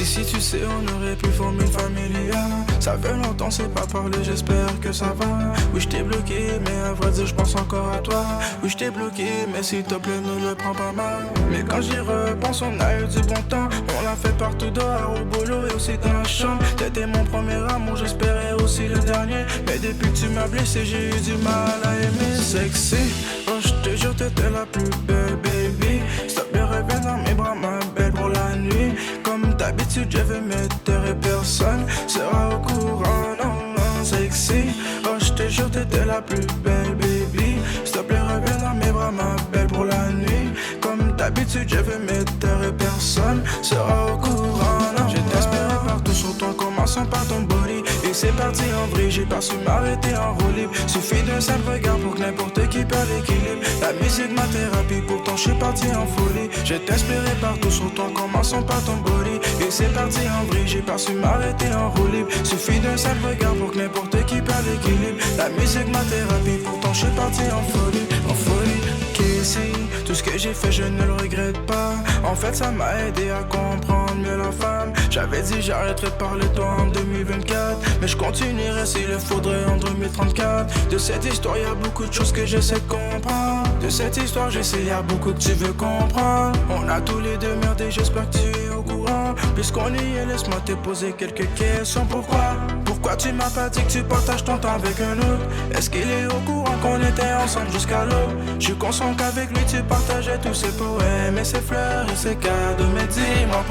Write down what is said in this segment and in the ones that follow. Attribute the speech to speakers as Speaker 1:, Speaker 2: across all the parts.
Speaker 1: Si tu sais, on aurait pu former une familia. Ça fait longtemps, c'est pas parlé, j'espère que ça va. Oui, je t'ai bloqué, mais à vrai dire, je pense encore à toi. Oui, je t'ai bloqué, mais s'il te plaît, ne le prends pas mal. Mais quand j'y repense, on a eu du bon temps. On l'a fait partout dehors, au boulot et aussi dans la chambre. T'étais mon premier amour, j'espérais aussi le dernier. Mais depuis que tu m'as blessé, j'ai eu du mal à aimer. Sexy, oh, je te jure, t'étais la plus belle, baby. S'il te plaît, reviens dans mes bras, ma belle, pour la nuit. Comme d'habitude, je vais m'éteindre et personne sera au courant, non, non, sexy. Oh, je te jure, t'étais la plus belle, baby. S'il te plaît, reviens dans mes bras, ma belle, pour la nuit. Comme d'habitude, je vais m'éteindre et personne sera au courant, non. J'ai espéré partout sur toi, commençant par ton body. Et c'est parti en vrille, j'ai pas su m'arrêter en roue libre. Suffit d'un simple regard pour que n'importe qui perd l'équilibre. La musique, ma thérapie, pourtant je suis parti en folie. J'ai espéré partout sur toi, commençant par ton body. Et c'est parti en vrille, j'ai pas su m'arrêter en roue libre. Suffit d'un simple regard pour que n'importe qui perd l'équilibre. La musique, ma thérapie, pourtant je suis parti en folie, en folie. Kissy, tout ce que j'ai fait, je ne le regrette pas. En fait, ça m'a aidé à comprendre mieux la femme. J'avais dit j'arrêterais de parler de toi en 2024, mais je continuerai s'il le faudrait en 2034. De cette histoire, y a beaucoup de choses que j'essaie de comprendre. De cette histoire, j'essaie, y a beaucoup que tu veux comprendre. On a tous les deux merdé, j'espère que tu es au courant. Puisqu'on y est, laisse-moi te poser quelques questions. Pourquoi tu m'as pas dit que tu partages ton temps avec un autre? Est-ce qu'il est au courant qu'on était ensemble jusqu'à l'aube? Je suis conscient qu'avec lui tu partageais tous ses poèmes et ses fleurs et ses cadeaux. Mais dis-moi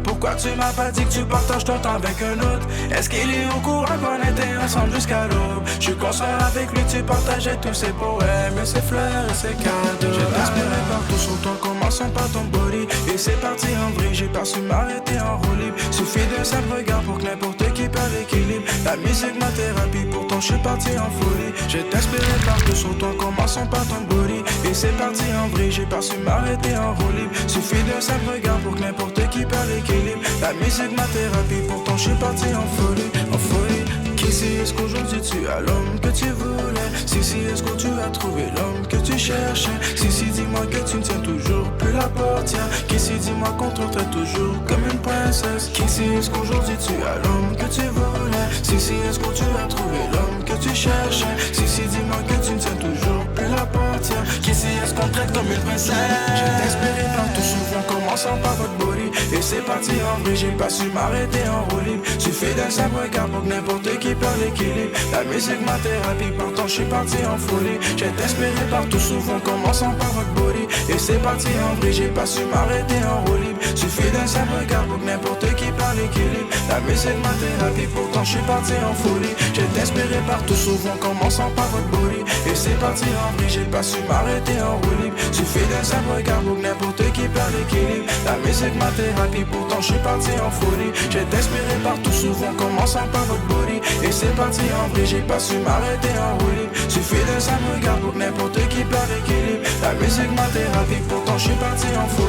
Speaker 1: pourquoi tu m'as pas dit que tu partages ton temps avec un autre? Est-ce qu'il est au courant qu'on était ensemble jusqu'à l'aube? Je suis conscient avec lui tu partageais tous ses poèmes et ses fleurs et ses cadeaux. J'ai espéré partout sur toi, commençant par ton body. Et c'est parti en vrille, j'ai pas su m'arrêter en roue libre. Suffit d'un simple regard pour que n'importe qui perd l'équilibre. La musique, ma thérapie, pourtant je suis parti en folie. J'ai espéré partout sur toi, commençant par ton body. Et c'est parti en vrille, j'ai pas su m'arrêter en roue libre. Suffit d'un simple regard pour que n'importe qui perd l'équilibre. La musique, ma thérapie, pourtant je suis parti en folie, en folie. Kissy, est-ce qu'aujourd'hui tu as l'homme que tu voulais? Si, est-ce que tu as trouvé l'homme que tu cherchais? Si, dis-moi que tu ne tiens toujours plus la portière. Kissy, dis-moi qu'on te traite toujours comme une princesse. Kissy, est-ce qu'aujourd'hui tu as l'homme que tu voulais? Si, est-ce que tu as trouvé l'homme que tu cherchais? Si, dis-moi que tu ne tiens toujours plus la portière. Kissy, est-ce qu'on te traite comme une princesse? J'ai espéré partout, souvent commençant par votre body. Et c'est parti en vrille, j'ai pas su m'arrêter en roue libre. Suffit d'un simple regard pour que n'importe qui perd l'équilibre. La musique, ma thérapie, pourtant je suis parti en folie. J'ai espéré partout, souvent commençant par votre body. Et c'est parti en vrille, j'ai pas su m'arrêter en roue libre. Suffit d'un simple regard pour que n'importe qui perd l'équilibre. La musique, ma thérapie, pourtant je suis parti en folie. J'ai espéré partout, souvent commençant par votre body. Et c'est parti en vrille, j'ai pas su m'arrêter en roue libre. Suffit d'un simple regard pour que n'importe qui perd l'équilibre. La musique, ma thérapie, pourtant je suis parti en folie. J'ai espéré partout, souvent commençant par votre body. Et c'est parti en vrille, j'ai pas su m'arrêter en roue libre. Suffit d'un simple regard pour que n'importe qui perd l'équilibre. La musique, ma thérapie, pourtant je suis parti en folie.